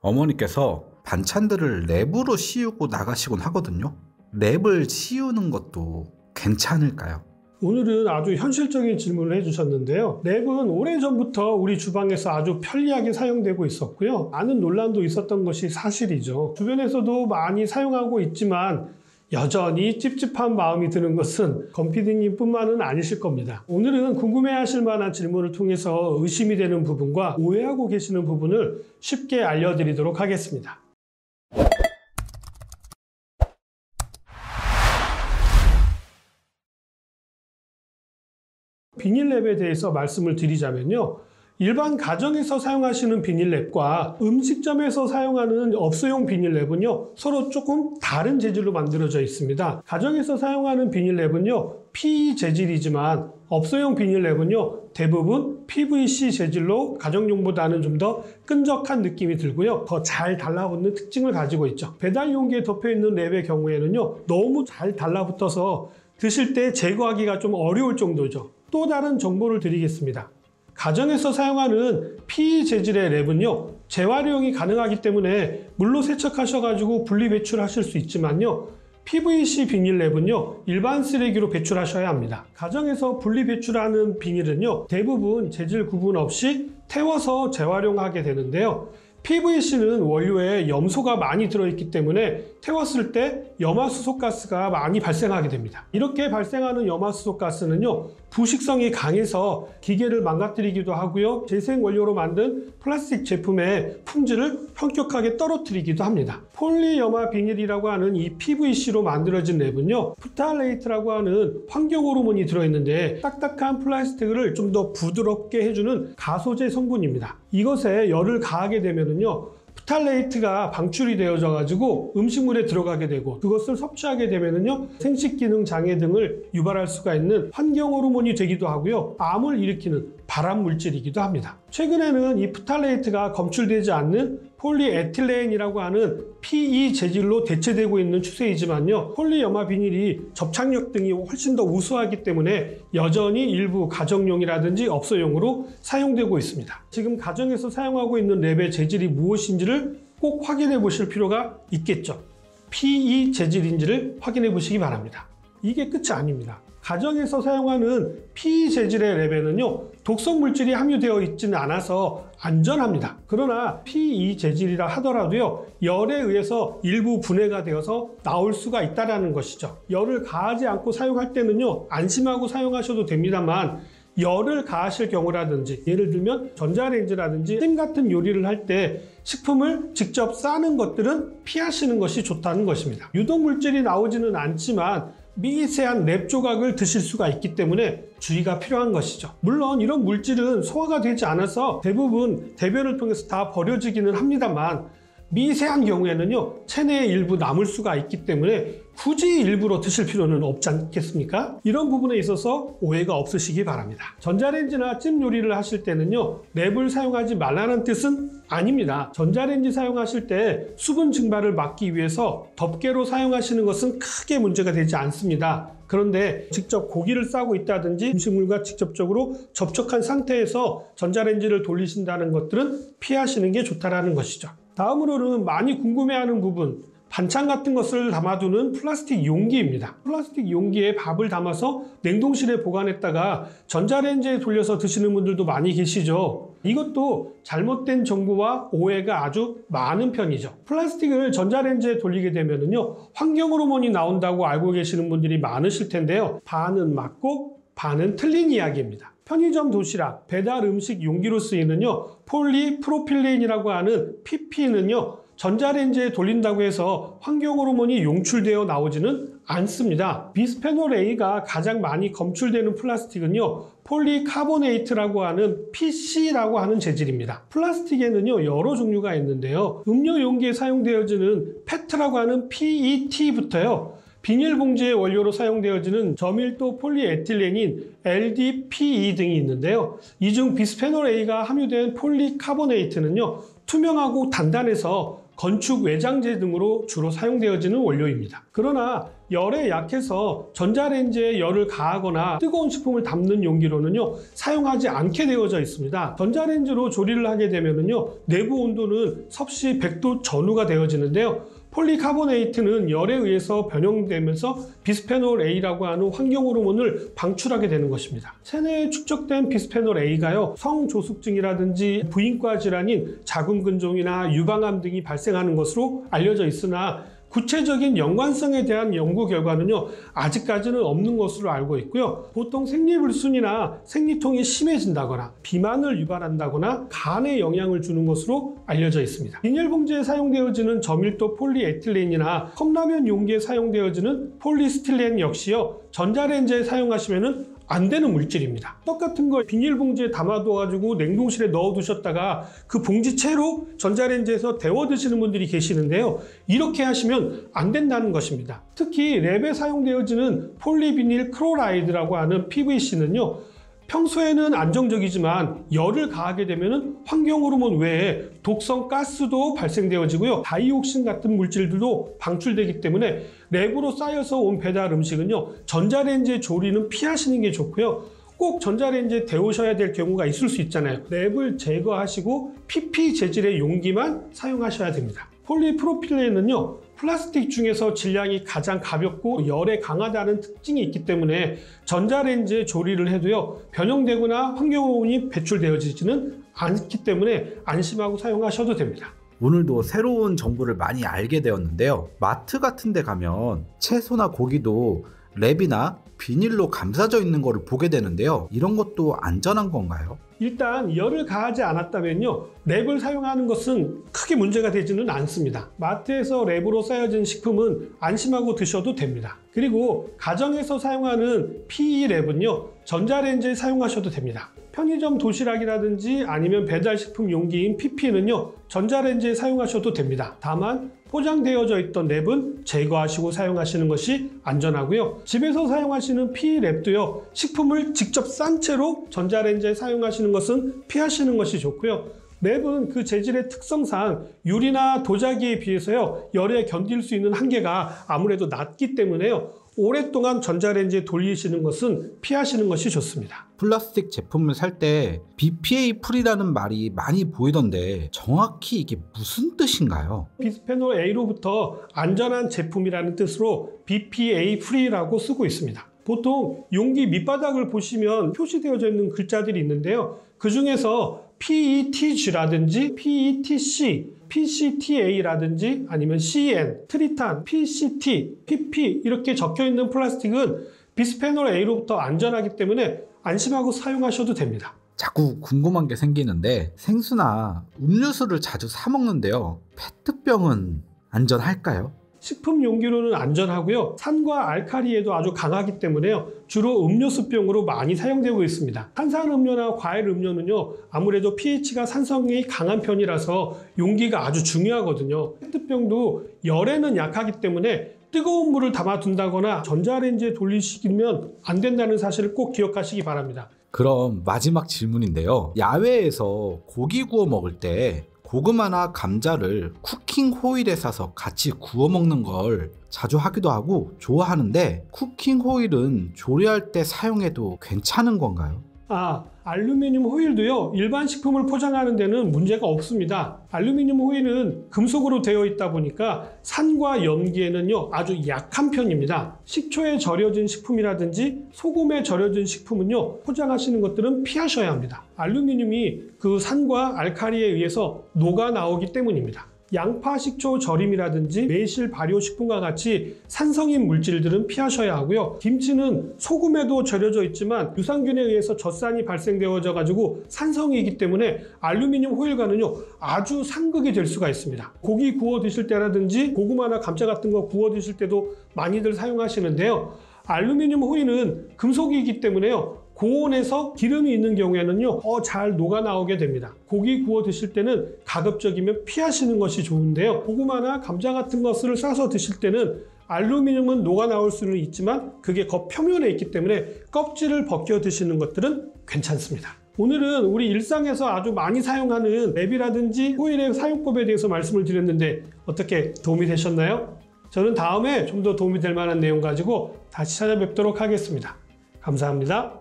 어머니께서 반찬들을 랩으로 씌우고 나가시곤 하거든요. 랩을 씌우는 것도 괜찮을까요? 오늘은 아주 현실적인 질문을 해주셨는데요. 랩은 오래전부터 우리 주방에서 아주 편리하게 사용되고 있었고요. 많은 논란도 있었던 것이 사실이죠. 주변에서도 많이 사용하고 있지만 여전히 찝찝한 마음이 드는 것은 건피디님 뿐만은 아니실 겁니다. 오늘은 궁금해하실 만한 질문을 통해서 의심이 되는 부분과 오해하고 계시는 부분을 쉽게 알려드리도록 하겠습니다. 비닐랩에 대해서 말씀을 드리자면요. 일반 가정에서 사용하시는 비닐랩과 음식점에서 사용하는 업소용 비닐랩은요, 서로 조금 다른 재질로 만들어져 있습니다. 가정에서 사용하는 비닐랩은요, PE 재질이지만 업소용 비닐랩은요, 대부분 PVC 재질로 가정용보다는 좀 더 끈적한 느낌이 들고요, 더 잘 달라붙는 특징을 가지고 있죠. 배달 용기에 덮여 있는 랩의 경우에는요, 너무 잘 달라붙어서 드실 때 제거하기가 좀 어려울 정도죠. 또 다른 정보를 드리겠습니다. 가정에서 사용하는 PE 재질의 랩은요, 재활용이 가능하기 때문에 물로 세척하셔가지고 분리 배출하실 수 있지만요, PVC 비닐랩은요, 일반 쓰레기로 배출하셔야 합니다. 가정에서 분리 배출하는 비닐은요, 대부분 재질 구분 없이 태워서 재활용하게 되는데요. PVC는 원료에 염소가 많이 들어있기 때문에 태웠을 때 염화수소가스가 많이 발생하게 됩니다. 이렇게 발생하는 염화수소가스는요, 부식성이 강해서 기계를 망가뜨리기도 하고요, 재생 원료로 만든 플라스틱 제품의 품질을 현격하게 떨어뜨리기도 합니다. 폴리염화 비닐이라고 하는 이 PVC로 만들어진 랩은요, 프탈레이트라고 하는 환경 호르몬이 들어있는데 딱딱한 플라스틱을 좀 더 부드럽게 해주는 가소제 성분입니다. 이것에 열을 가하게 되면은요, 프탈레이트가 방출이 되어져 가지고 음식물에 들어가게 되고 그것을 섭취하게 되면은요, 생식기능 장애 등을 유발할 수가 있는 환경 호르몬이 되기도 하고요, 암을 일으키는 발암 물질이기도 합니다. 최근에는 이 프탈레이트가 검출되지 않는 폴리에틸렌이라고 하는 PE 재질로 대체되고 있는 추세이지만요, 폴리염화 비닐이 접착력 등이 훨씬 더 우수하기 때문에 여전히 일부 가정용이라든지 업소용으로 사용되고 있습니다. 지금 가정에서 사용하고 있는 랩의 재질이 무엇인지를 꼭 확인해 보실 필요가 있겠죠. PE 재질인지를 확인해 보시기 바랍니다. 이게 끝이 아닙니다. 가정에서 사용하는 PE 재질의 랩에는요, 독성 물질이 함유되어 있지는 않아서 안전합니다. 그러나 PE 재질이라 하더라도요, 열에 의해서 일부 분해가 되어서 나올 수가 있다는 것이죠. 열을 가하지 않고 사용할 때는요, 안심하고 사용하셔도 됩니다만, 열을 가하실 경우라든지, 예를 들면 전자레인지라든지 찜 같은 요리를 할 때 식품을 직접 싸는 것들은 피하시는 것이 좋다는 것입니다. 유독물질이 나오지는 않지만 미세한 랩 조각을 드실 수가 있기 때문에 주의가 필요한 것이죠. 물론 이런 물질은 소화가 되지 않아서 대부분 대변을 통해서 다 버려지기는 합니다만, 미세한 경우에는요, 체내에 일부 남을 수가 있기 때문에 굳이 일부러 드실 필요는 없지 않겠습니까? 이런 부분에 있어서 오해가 없으시기 바랍니다. 전자레인지나 찜 요리를 하실 때는요, 랩을 사용하지 말라는 뜻은 아닙니다. 전자레인지 사용하실 때 수분 증발을 막기 위해서 덮개로 사용하시는 것은 크게 문제가 되지 않습니다. 그런데 직접 고기를 싸고 있다든지 음식물과 직접적으로 접촉한 상태에서 전자레인지를 돌리신다는 것들은 피하시는 게 좋다는 것이죠. 다음으로는 많이 궁금해하는 부분, 반찬 같은 것을 담아두는 플라스틱 용기입니다. 플라스틱 용기에 밥을 담아서 냉동실에 보관했다가 전자레인지에 돌려서 드시는 분들도 많이 계시죠. 이것도 잘못된 정보와 오해가 아주 많은 편이죠. 플라스틱을 전자레인지에 돌리게 되면요, 환경 호르몬이 나온다고 알고 계시는 분들이 많으실 텐데요, 반은 맞고 반은 틀린 이야기입니다. 편의점 도시락, 배달 음식 용기로 쓰이는요, 폴리프로필렌이라고 하는 PP는요, 전자레인지에 돌린다고 해서 환경 호르몬이 용출되어 나오지는 않습니다. 비스페놀 A가 가장 많이 검출되는 플라스틱은요, 폴리카보네이트라고 하는 PC라고 하는 재질입니다. 플라스틱에는요, 여러 종류가 있는데요, 음료 용기에 사용되어지는 페트라고 하는 PET부터요, 비닐봉지의 원료로 사용되어지는 저밀도 폴리에틸렌인 LDPE 등이 있는데요, 이 중 비스페놀 A가 함유된 폴리카보네이트는요, 투명하고 단단해서 건축 외장재 등으로 주로 사용되어지는 원료입니다. 그러나 열에 약해서 전자레인지에 열을 가하거나 뜨거운 식품을 담는 용기로는요 사용하지 않게 되어져 있습니다. 전자레인지로 조리를 하게 되면요 내부 온도는 섭씨 100도 전후가 되어지는데요. 폴리카보네이트는 열에 의해서 변형되면서 비스페놀 A라고 하는 환경 호르몬을 방출하게 되는 것입니다. 체내에 축적된 비스페놀 A가요 성조숙증이라든지 부인과 질환인 자궁근종이나 유방암 등이 발생하는 것으로 알려져 있으나 구체적인 연관성에 대한 연구 결과는요 아직까지는 없는 것으로 알고 있고요. 보통 생리불순이나 생리통이 심해진다거나 비만을 유발한다거나 간에 영향을 주는 것으로 알려져 있습니다. 비닐봉지에 사용되어지는 저밀도 폴리에틸렌이나 컵라면 용기에 사용되어지는 폴리스틸렌 역시요 전자레인지에 사용하시면 안 되는 물질입니다. 똑같은 걸 비닐봉지에 담아둬가지고 냉동실에 넣어두셨다가 그 봉지채로 전자레인지에서 데워 드시는 분들이 계시는데요. 이렇게 하시면 안 된다는 것입니다. 특히 랩에 사용되어지는 폴리비닐 클로라이드라고 하는 PVC는요. 평소에는 안정적이지만 열을 가하게 되면 환경 호르몬 외에 독성 가스도 발생되어지고요. 다이옥신 같은 물질들도 방출되기 때문에 랩으로 쌓여서 온 배달 음식은요. 전자레인지에 조리는 피하시는 게 좋고요. 꼭 전자레인지에 데우셔야 될 경우가 있을 수 있잖아요. 랩을 제거하시고 PP 재질의 용기만 사용하셔야 됩니다. 폴리프로필렌은요. 플라스틱 중에서 질량이 가장 가볍고 열에 강하다는 특징이 있기 때문에 전자레인지에 조리를 해도요 변형되거나 환경호르몬이 배출되어지지는 않기 때문에 안심하고 사용하셔도 됩니다. 오늘도 새로운 정보를 많이 알게 되었는데요. 마트 같은 데 가면 채소나 고기도 랩이나 비닐로 감싸져 있는 거를 보게 되는데요. 이런 것도 안전한 건가요? 일단 열을 가하지 않았다면요 랩을 사용하는 것은 크게 문제가 되지는 않습니다. 마트에서 랩으로 쌓여진 식품은 안심하고 드셔도 됩니다. 그리고 가정에서 사용하는 PE 랩은요 전자레인지에 사용하셔도 됩니다. 편의점 도시락이라든지 아니면 배달식품 용기인 PP는요 전자레인지에 사용하셔도 됩니다. 다만 포장되어져 있던 랩은 제거하시고 사용하시는 것이 안전하고요. 집에서 사용하시는 PE 랩도요 식품을 직접 싼 채로 전자레인지에 사용하시는 것은 피하시는 것이 좋고요. 랩은 그 재질의 특성상 유리나 도자기에 비해서요 열에 견딜 수 있는 한계가 아무래도 낮기 때문에요 오랫동안 전자레인지에 돌리시는 것은 피하시는 것이 좋습니다. 플라스틱 제품을 살 때 BPA 프리라는 말이 많이 보이던데 정확히 이게 무슨 뜻인가요? 비스페놀 A로부터 안전한 제품이라는 뜻으로 BPA 프리라고 쓰고 있습니다. 보통 용기 밑바닥을 보시면 표시되어져 있는 글자들이 있는데요. 그 중에서 PETG라든지 PETC, PCTA라든지 아니면 CN, 트리탄, PCT, PP 이렇게 적혀 있는 플라스틱은 비스페놀 A로부터 안전하기 때문에 안심하고 사용하셔도 됩니다. 자꾸 궁금한 게 생기는데 생수나 음료수를 자주 사 먹는데요. 페트병은 안전할까요? 식품 용기로는 안전하고요. 산과 알칼리에도 아주 강하기 때문에요. 주로 음료수병으로 많이 사용되고 있습니다. 탄산음료나 과일음료는요. 아무래도 pH가 산성이 강한 편이라서 용기가 아주 중요하거든요. 페트병도 열에는 약하기 때문에 뜨거운 물을 담아둔다거나 전자레인지에 돌리시면 안 된다는 사실을 꼭 기억하시기 바랍니다. 그럼 마지막 질문인데요. 야외에서 고기 구워 먹을 때 고구마나 감자를 쿠킹 호일에 싸서 같이 구워 먹는 걸 자주 하기도 하고 좋아하는데 쿠킹 호일은 조리할 때 사용해도 괜찮은 건가요? 알루미늄 호일도요 일반 식품을 포장하는 데는 문제가 없습니다. 알루미늄 호일은 금속으로 되어 있다 보니까 산과 연기에는요 아주 약한 편입니다. 식초에 절여진 식품이라든지 소금에 절여진 식품은요 포장하시는 것들은 피하셔야 합니다. 알루미늄이 그 산과 알칼리에 의해서 녹아 나오기 때문입니다. 양파, 식초 절임이라든지 매실, 발효식품과 같이 산성인 물질들은 피하셔야 하고요. 김치는 소금에도 절여져 있지만 유산균에 의해서 젖산이 발생되어져 가지고 산성이기 때문에 알루미늄 호일과는요 아주 상극이 될 수가 있습니다. 고기 구워 드실 때라든지 고구마나 감자 같은 거 구워 드실 때도 많이들 사용하시는데요. 알루미늄 호일은 금속이기 때문에요. 고온에서 기름이 있는 경우에는요 잘 녹아 나오게 됩니다. 고기 구워 드실 때는 가급적이면 피하시는 것이 좋은데요. 고구마나 감자 같은 것을 싸서 드실 때는 알루미늄은 녹아 나올 수는 있지만 그게 겉 표면에 있기 때문에 껍질을 벗겨 드시는 것들은 괜찮습니다. 오늘은 우리 일상에서 아주 많이 사용하는 랩이라든지 호일의 사용법에 대해서 말씀을 드렸는데 어떻게 도움이 되셨나요? 저는 다음에 좀 더 도움이 될 만한 내용 가지고 다시 찾아뵙도록 하겠습니다. 감사합니다.